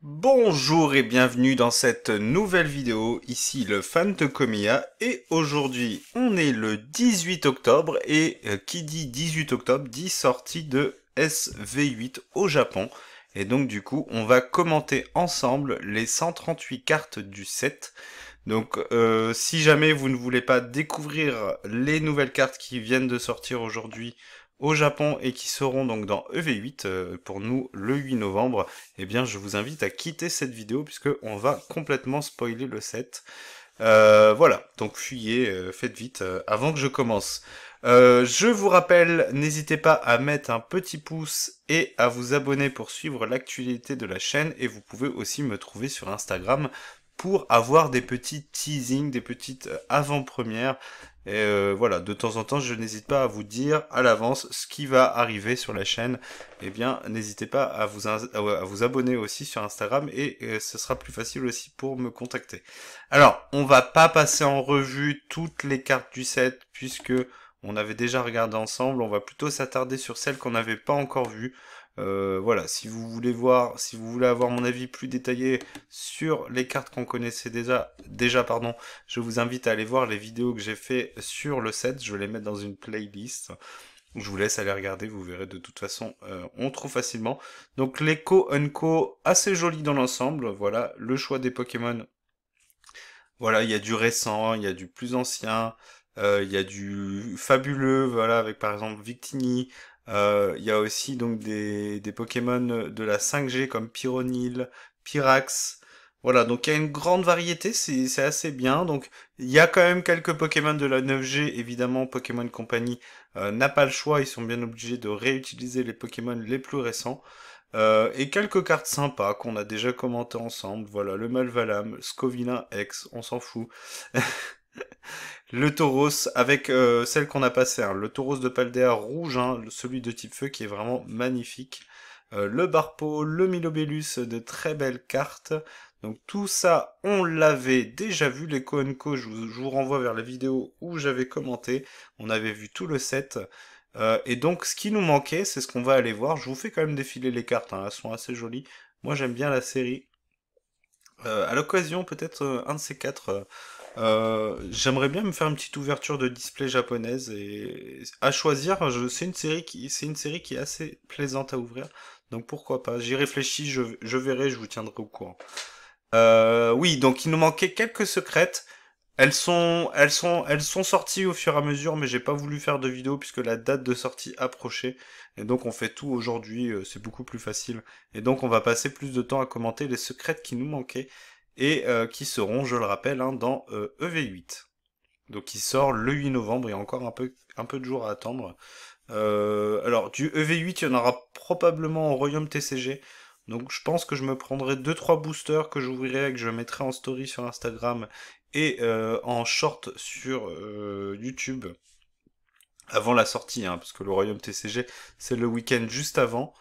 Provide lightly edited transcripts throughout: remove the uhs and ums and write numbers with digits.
Bonjour et bienvenue dans cette nouvelle vidéo, ici le fan de Komiya, et aujourd'hui on est le 18 octobre, et qui dit 18 octobre dit sortie de SV8 au Japon, et donc du coup on va commenter ensemble les 138 cartes du set. Donc si jamais vous ne voulez pas découvrir les nouvelles cartes qui viennent de sortir aujourd'hui au Japon et qui seront donc dans EV8 pour nous le 8 novembre, eh bien je vous invite à quitter cette vidéo puisque on va complètement spoiler le set. Voilà, donc fuyez, faites vite avant que je commence. Je vous rappelle, n'hésitez pas à mettre un petit pouce et à vous abonner pour suivre l'actualité de la chaîne, et vous pouvez aussi me trouver sur Instagram pour avoir des petits teasings, des petites avant-premières. Et voilà, de temps en temps, je n'hésite pas à vous dire à l'avance ce qui va arriver sur la chaîne. Eh bien, n'hésitez pas à vous abonner aussi sur Instagram, et ce sera plus facile aussi pour me contacter. Alors, on va pas passer en revue toutes les cartes du set puisque on avait déjà regardé ensemble. On va plutôt s'attarder sur celles qu'on n'avait pas encore vues. Voilà, si vous voulez avoir mon avis plus détaillé sur les cartes qu'on connaissait déjà, pardon, je vous invite à aller voir les vidéos que j'ai fait sur le set. Je vais les mettre dans une playlist. Je vous laisse aller regarder, vous verrez, de toute façon, on trouve facilement. Donc les Co assez joli dans l'ensemble. Voilà, le choix des Pokémon. Voilà, il y a du récent, il y a du plus ancien, il y a du fabuleux, voilà, avec par exemple Victini. Il y a aussi donc des Pokémon de la 5G comme Pyronil, Pyrax. Voilà, donc il y a une grande variété, c'est assez bien. Donc il y a quand même quelques Pokémon de la 9G, évidemment. Pokémon Company n'a pas le choix, ils sont bien obligés de réutiliser les Pokémon les plus récents. Et quelques cartes sympas qu'on a déjà commentées ensemble. Voilà, le Malvalam, Scovillain X, on s'en fout. Le Tauros avec celle qu'on a passée, hein, le Tauros de Paldea rouge, hein, celui de type feu qui est vraiment magnifique. Le Barpo, le Milobellus, de très belles cartes. Donc tout ça, on l'avait déjà vu. Les Koenko, je vous renvoie vers la vidéo où j'avais commenté. On avait vu tout le set. Et donc ce qui nous manquait, c'est ce qu'on va aller voir. Je vous fais quand même défiler les cartes, hein, elles sont assez jolies. Moi j'aime bien la série. À l'occasion, peut-être un de ces quatre, j'aimerais bien me faire une petite ouverture de display japonaise, et à choisir, c'est une série qui est assez plaisante à ouvrir, donc pourquoi pas. J'y réfléchis, je verrai, je vous tiendrai au courant. Oui, donc il nous manquait quelques secrètes. Elles sont sorties au fur et à mesure, mais j'ai pas voulu faire de vidéo puisque la date de sortie approchait. Et donc on fait tout aujourd'hui, c'est beaucoup plus facile. Et donc on va passer plus de temps à commenter les secrètes qui nous manquaient et qui seront, je le rappelle, hein, dans EV8. Donc il sort le 8 novembre, il y a encore un peu de jours à attendre. Alors du EV8, il y en aura probablement au Royaume TCG. Donc je pense que je me prendrai deux trois boosters que j'ouvrirai et que je mettrai en story sur Instagram et en short sur YouTube avant la sortie, hein, parce que le Royaume TCG c'est le week-end juste avant.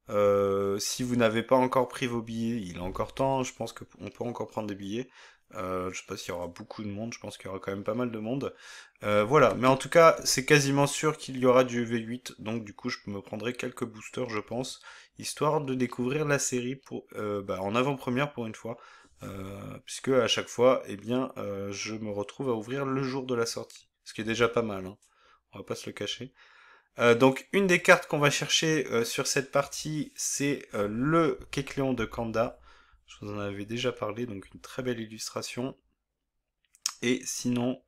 Si vous n'avez pas encore pris vos billets, il est encore temps, je pense qu'on peut encore prendre des billets. Je sais pas s'il y aura beaucoup de monde, je pense qu'il y aura quand même pas mal de monde. Voilà, mais en tout cas, c'est quasiment sûr qu'il y aura du V8, donc du coup, je me prendrai quelques boosters, je pense, histoire de découvrir la série en avant-première pour une fois, puisque à chaque fois, eh bien, je me retrouve à ouvrir le jour de la sortie, ce qui est déjà pas mal, hein, on va pas se le cacher. Donc une des cartes qu'on va chercher sur cette partie, c'est le Kecleon de Kanda. Je vous en avais déjà parlé, donc une très belle illustration. Et sinon,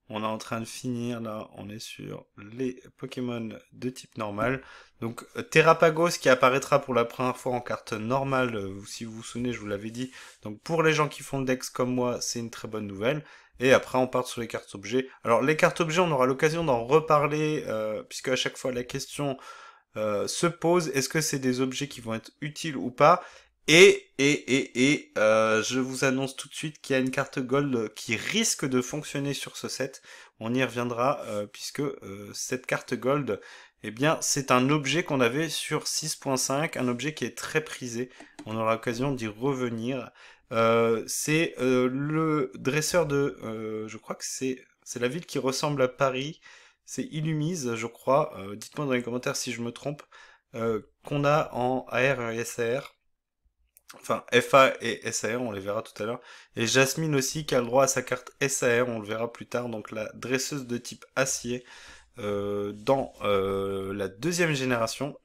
on est en train de finir, là, on est sur les Pokémon de type normal. Donc Terrapagos qui apparaîtra pour la première fois en carte normale, si vous vous souvenez, je vous l'avais dit. Donc pour les gens qui font le Dex comme moi, c'est une très bonne nouvelle. Et après, on part sur les cartes objets. Alors les cartes objets, on aura l'occasion d'en reparler, puisque à chaque fois la question se pose, est-ce que c'est des objets qui vont être utiles ou pas? Je vous annonce tout de suite qu'il y a une carte Gold qui risque de fonctionner sur ce set. On y reviendra, puisque cette carte Gold, eh bien, c'est un objet qu'on avait sur 6.5, un objet qui est très prisé. On aura l'occasion d'y revenir. C'est le dresseur je crois que c'est la ville qui ressemble à Paris. C'est Illumise, je crois. Dites-moi dans les commentaires si je me trompe. Qu'on a en AR et SAR. Enfin, FA et SAR, on les verra tout à l'heure. Et Jasmine aussi, qui a le droit à sa carte SAR, on le verra plus tard. Donc la dresseuse de type acier dans la deuxième génération,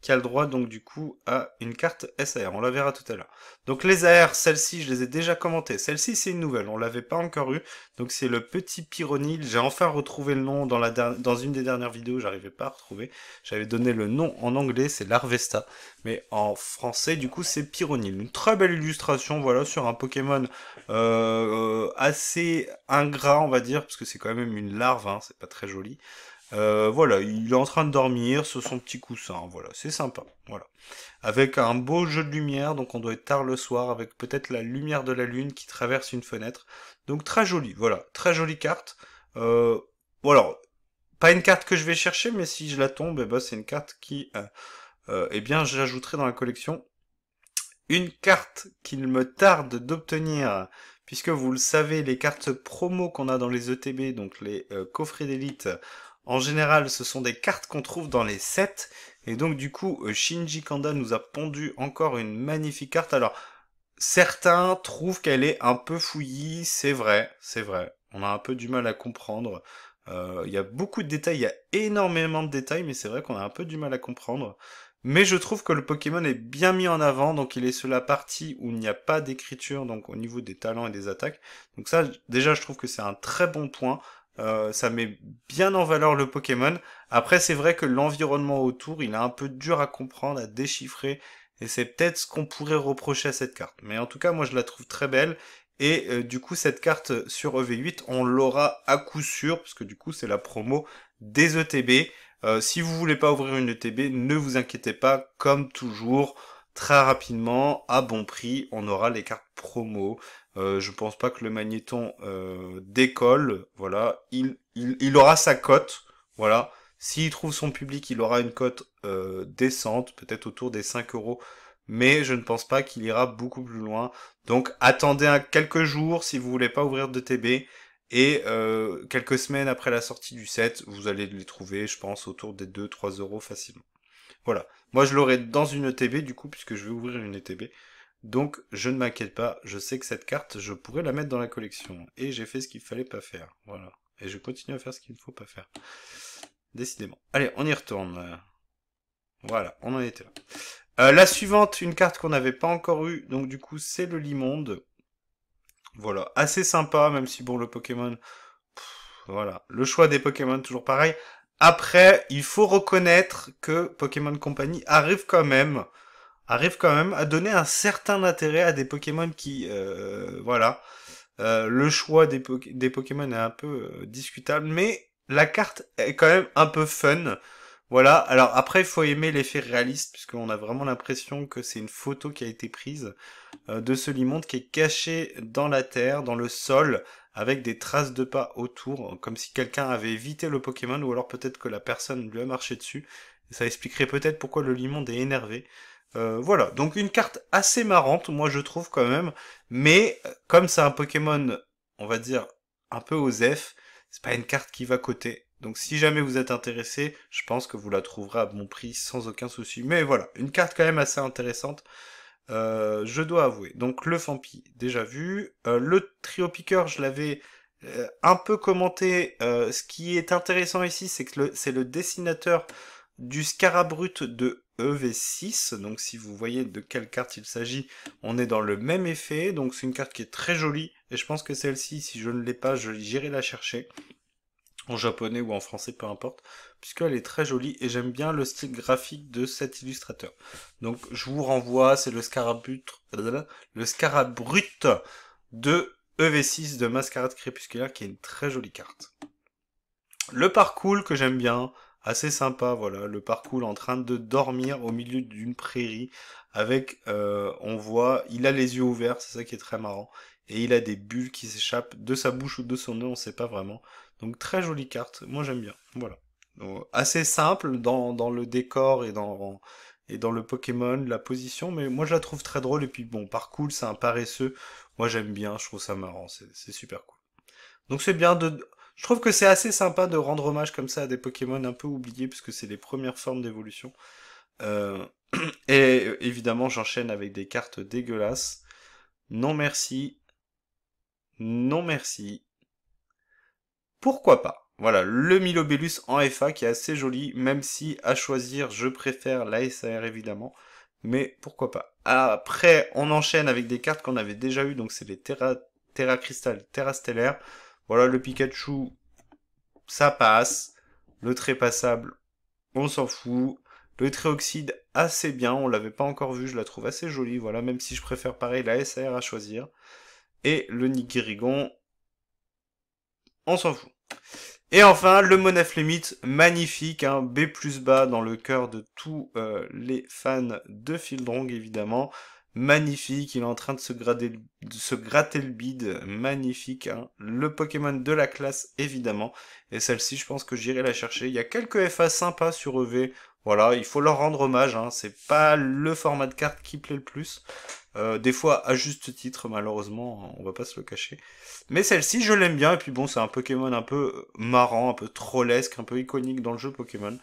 qui a le droit donc du coup à une carte SAR. On la verra tout à l'heure. Donc les AR, celles-ci, je les ai déjà commentées. Celle-ci, c'est une nouvelle, on l'avait pas encore eu. Donc c'est le petit Pyronil. J'ai enfin retrouvé le nom dans une des dernières vidéos, j'arrivais pas à retrouver. J'avais donné le nom en anglais, c'est l'Arvesta. Mais en français, du coup, c'est Pyronil. Une très belle illustration, voilà, sur un Pokémon assez ingrat, on va dire, parce que c'est quand même une larve, hein, c'est pas très joli. Voilà, il est en train de dormir sur son petit coussin, voilà, c'est sympa, voilà. Avec un beau jeu de lumière, donc on doit être tard le soir, avec peut-être la lumière de la lune qui traverse une fenêtre. Donc très joli, voilà, très jolie carte. Euh, voilà, pas une carte que je vais chercher, mais si je la tombe, eh ben, c'est une carte qui, eh bien, je l'ajouterai dans la collection. Une carte qu'il me tarde d'obtenir, puisque vous le savez, les cartes promo qu'on a dans les ETB, donc les coffrets d'élite, en général, ce sont des cartes qu'on trouve dans les sets, et donc du coup, Shinji Kanda nous a pondu encore une magnifique carte. Alors, certains trouvent qu'elle est un peu fouillie, c'est vrai, c'est vrai. On a un peu du mal à comprendre. Il y a beaucoup de détails, il y a énormément de détails, mais c'est vrai qu'on a un peu du mal à comprendre. Mais je trouve que le Pokémon est bien mis en avant, donc il est sur la partie où il n'y a pas d'écriture, donc au niveau des talents et des attaques. Donc ça, déjà, je trouve que c'est un très bon point. Ça met bien en valeur le Pokémon. Après, c'est vrai que l'environnement autour, il est un peu dur à comprendre, à déchiffrer, et c'est peut-être ce qu'on pourrait reprocher à cette carte. Mais en tout cas, moi, je la trouve très belle. Et du coup, cette carte sur EV8, on l'aura à coup sûr, parce que du coup, c'est la promo des ETB. Si vous voulez pas ouvrir une ETB, ne vous inquiétez pas, comme toujours, très rapidement, à bon prix, on aura les cartes promo. Je pense pas que le magnéton décolle, voilà, il aura sa cote, voilà. S'il trouve son public, il aura une cote décente, peut-être autour des 5 euros, mais je ne pense pas qu'il ira beaucoup plus loin. Donc attendez quelques jours si vous voulez pas ouvrir de TB. Et quelques semaines après la sortie du set, vous allez les trouver, je pense, autour des 2-3 euros facilement. Voilà. Moi, je l'aurai dans une ETB, du coup, puisque je vais ouvrir une ETB. Donc, je ne m'inquiète pas, je sais que cette carte, je pourrais la mettre dans la collection. Et j'ai fait ce qu'il fallait pas faire. Voilà. Et je continue à faire ce qu'il ne faut pas faire. Décidément. Allez, on y retourne. Voilà, on en était là. La suivante, une carte qu'on n'avait pas encore eue, donc du coup, c'est le Limonde. Voilà, assez sympa, même si bon, le Pokémon, voilà. Le choix des Pokémon, toujours pareil. Après, il faut reconnaître que Pokémon Company arrive quand même à donner un certain intérêt à des Pokémon qui, voilà. Le choix des Pokémon est un peu discutable, mais la carte est quand même un peu fun. Voilà. Alors après, il faut aimer l'effet réaliste, puisqu'on a vraiment l'impression que c'est une photo qui a été prise de ce limonde qui est caché dans la terre, dans le sol, avec des traces de pas autour, comme si quelqu'un avait évité le Pokémon, ou alors peut-être que la personne lui a marché dessus. Ça expliquerait peut-être pourquoi le limonde est énervé. Voilà, donc une carte assez marrante, moi je trouve quand même, mais comme c'est un Pokémon, on va dire, un peu osef, c'est pas une carte qui va coter. Donc si jamais vous êtes intéressé, je pense que vous la trouverez à bon prix sans aucun souci. Mais voilà, une carte quand même assez intéressante, je dois avouer. Donc le Fampi, déjà vu. Le trio piqueur, je l'avais un peu commenté. Ce qui est intéressant ici, c'est que c'est le dessinateur du Scarabrut de EV6. Donc si vous voyez de quelle carte il s'agit, on est dans le même effet. Donc c'est une carte qui est très jolie. Et je pense que celle-ci, si je ne l'ai pas, j'irai la chercher. En japonais ou en français, peu importe, puisqu'elle est très jolie et j'aime bien le style graphique de cet illustrateur. Donc je vous renvoie, c'est le Scarabrut de EV6 de Mascarade Crépusculaire qui est une très jolie carte. Le parcours que j'aime bien, assez sympa, voilà, le parcours en train de dormir au milieu d'une prairie avec, on voit, il a les yeux ouverts, c'est ça qui est très marrant, et il a des bulles qui s'échappent de sa bouche ou de son nez, on sait pas vraiment. Donc très jolie carte, moi j'aime bien, voilà. Donc, assez simple dans le décor et dans le Pokémon, la position, mais moi je la trouve très drôle, et puis bon, parcours, c'est un paresseux, moi j'aime bien, je trouve ça marrant, c'est super cool. Donc c'est bien de... Je trouve que c'est assez sympa de rendre hommage comme ça à des Pokémon un peu oubliés, puisque c'est les premières formes d'évolution. Et évidemment, j'enchaîne avec des cartes dégueulasses. Non merci. Non merci. Pourquoi pas? Voilà, le Milobellus en FA qui est assez joli, même si à choisir, je préfère la SAR évidemment. Mais pourquoi pas? Après, on enchaîne avec des cartes qu'on avait déjà eues, donc c'est les Terra Crystal, Terra Stellaire. Voilà, le Pikachu, ça passe. Le trépassable, on s'en fout. Le Tréoxyde, assez bien, on l'avait pas encore vu, je la trouve assez jolie, voilà, même si je préfère pareil la SAR à choisir. Et le Nigirigon, on s'en fout. Et enfin, le Monef Limit, magnifique, hein, B plus bas dans le cœur de tous les fans de Fieldrong, évidemment. Magnifique, il est en train de se gratter le bide, magnifique, hein. Le Pokémon de la classe, évidemment. Et celle-ci, je pense que j'irai la chercher. Il y a quelques FA sympas sur EV, voilà, il faut leur rendre hommage, hein. C'est pas le format de carte qui plaît le plus. Des fois à juste titre, malheureusement, on va pas se le cacher. Mais celle-ci, je l'aime bien, et puis bon, c'est un Pokémon un peu marrant, un peu trollesque, un peu iconique dans le jeu Pokémon,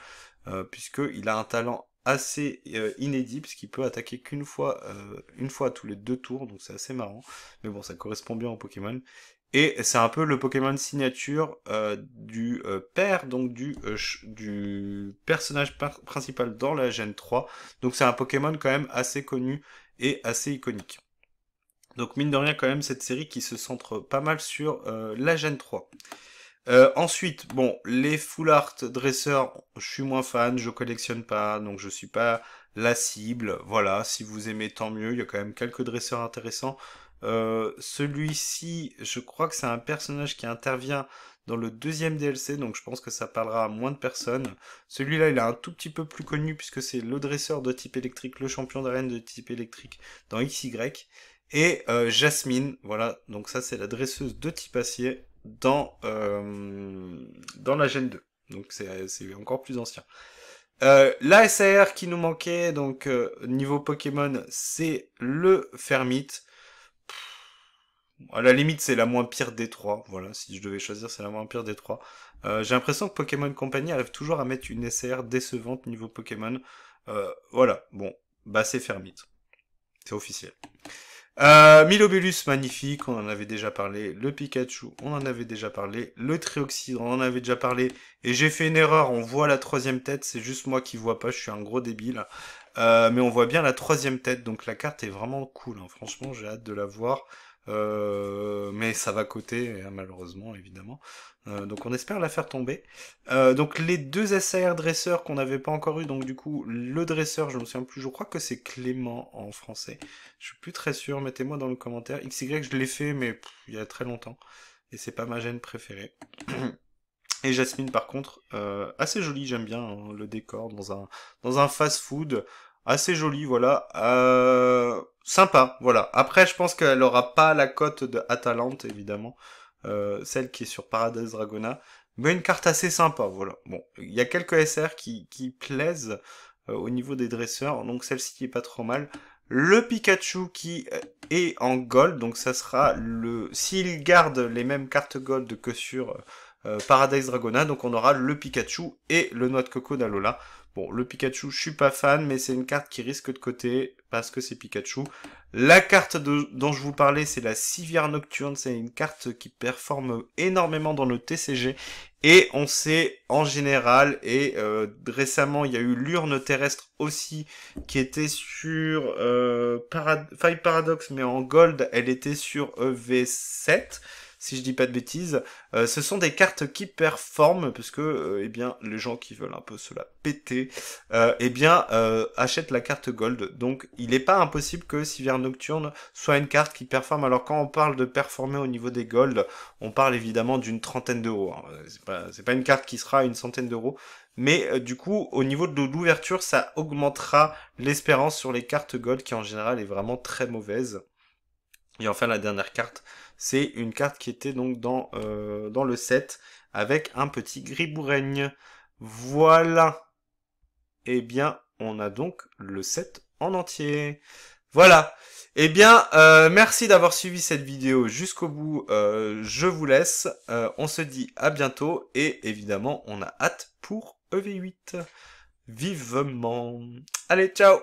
puisqu'il a un talent assez inédit, puisqu'il peut attaquer qu'une fois, une fois tous les 2 tours, donc c'est assez marrant. Mais bon, ça correspond bien au Pokémon. Et c'est un peu le Pokémon signature du père, donc du personnage principal dans la Gen 3. Donc c'est un Pokémon quand même assez connu et assez iconique. Donc mine de rien quand même cette série qui se centre pas mal sur la Gen 3. Ensuite, bon, les full art dresseurs, je suis moins fan, je collectionne pas, donc je suis pas la cible. Voilà, si vous aimez, tant mieux. Il y a quand même quelques dresseurs intéressants. Celui-ci, je crois que c'est un personnage qui intervient dans le deuxième DLC, donc je pense que ça parlera à moins de personnes. Celui-là, il est un tout petit peu plus connu puisque c'est le dresseur de type électrique, le champion d'arène de type électrique dans XY. Et Jasmine, voilà, donc ça c'est la dresseuse de type acier dans la Gen 2. Donc c'est encore plus ancien. La SAR qui nous manquait, donc niveau Pokémon, c'est le Fermite. À la limite, c'est la moins pire des trois. Voilà, si je devais choisir, c'est la moins pire des trois. J'ai l'impression que Pokémon Company arrive toujours à mettre une SAR décevante niveau Pokémon. Voilà, bon, bah c'est Fermite. C'est officiel. Milobellus, magnifique, on en avait déjà parlé. Le Pikachu, on en avait déjà parlé. Le Tréoxyde, on en avait déjà parlé. Et j'ai fait une erreur, on voit la troisième tête, c'est juste moi qui vois pas, je suis un gros débile. Mais on voit bien la troisième tête, donc la carte est vraiment cool, hein. Franchement, j'ai hâte de la voir. Mais ça va coter, malheureusement, évidemment. Donc on espère la faire tomber. Donc les deux SAR dresseurs qu'on n'avait pas encore eu, donc du coup, le dresseur, je me souviens plus, je crois que c'est Clément en français. Je suis plus très sûr, mettez-moi dans le commentaire. XY, je l'ai fait, mais il y a très longtemps. Et c'est pas ma gêne préférée. Et Jasmine, par contre, assez jolie, j'aime bien hein, le décor dans un fast-food. Assez joli, voilà. Sympa, voilà. Après, je pense qu'elle aura pas la cote de Atalante, évidemment. Celle qui est sur Paradise Dragona. Mais une carte assez sympa, voilà. Bon, il y a quelques SR qui plaisent au niveau des dresseurs, donc celle-ci est pas trop mal. Le Pikachu qui est en gold, donc ça sera le... S'il garde les mêmes cartes gold que sur Paradise Dragona, donc on aura le Pikachu et le Noix de Coco d'Alola. Bon, le Pikachu, je suis pas fan, mais c'est une carte qui risque de côté, parce que c'est Pikachu. La carte dont je vous parlais, c'est la Civière Nocturne, c'est une carte qui performe énormément dans le TCG, et on sait en général, et récemment il y a eu l'urne terrestre aussi, qui était sur Five Paradox, mais en gold, elle était sur EV7, si je dis pas de bêtises. Ce sont des cartes qui performent, parce que, eh bien, les gens qui veulent un peu se la péter, eh bien, achètent la carte gold. Donc, il n'est pas impossible que Civière Nocturne soit une carte qui performe. Alors, quand on parle de performer au niveau des gold, on parle évidemment d'une trentaine d'euros, hein. C'est pas une carte qui sera à une centaine d'euros. Mais du coup, au niveau de l'ouverture, ça augmentera l'espérance sur les cartes gold, qui en général est vraiment très mauvaise. Et enfin, la dernière carte, c'est une carte qui était donc dans le set, avec un petit Griboureigne. Voilà. Eh bien, on a donc le set en entier. Voilà. Eh bien, merci d'avoir suivi cette vidéo jusqu'au bout. Je vous laisse. On se dit à bientôt. Et évidemment, on a hâte pour EV8. Vivement. Allez, ciao!